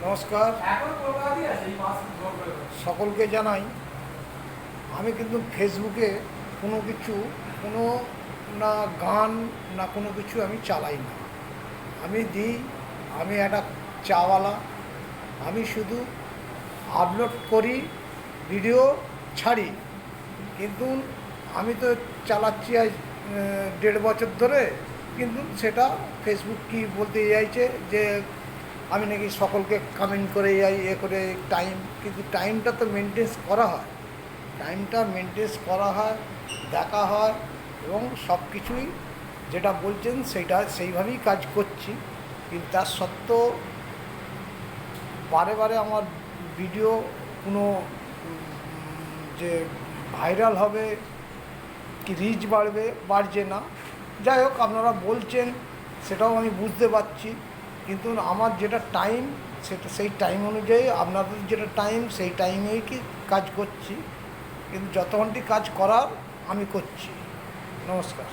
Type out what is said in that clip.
নমস্কার, সকলকে জানাই। আমি কিন্তু ফেসবুকে কোনো কিছু, কোনো না গান না কোনো কিছু আমি চালাই না। আমি একটা চাওয়ালা। আমি শুধু আপলোড করি, ভিডিও ছাড়ি। কিন্তু আমি তো চালাচ্ছি আজ 1.5 বছর ধরে। কিন্তু সেটা ফেসবুক কি বলতে চাইছে যে আমি নাকি সকলকে কমেন্ট করে যাই, করে টাইম, কিন্তু টাইমটা তো মেনটেন্স করা হয়। টাইমটা মেনটেন্স করা হয়, দেখা হয়, এবং সব কিছুই যেটা বলছেন সেইটা সেইভাবেই কাজ করছি। কিন্তু তার সত্ত্বেও বারে বারে আমার ভিডিও কোনো যে ভাইরাল হবে কি রিচ বাড়ছে না। যাই হোক, আপনারা বলছেন, সেটাও আমি বুঝতে পারছি। কিন্তু আমার যেটা টাইম, সেটা সেই টাইম অনুযায়ী, আপনাদের যেটা টাইম সেই টাইমেই কি কাজ করছি। কিন্তু যত ঘন্টি কাজ করার আমি করছি। নমস্কার।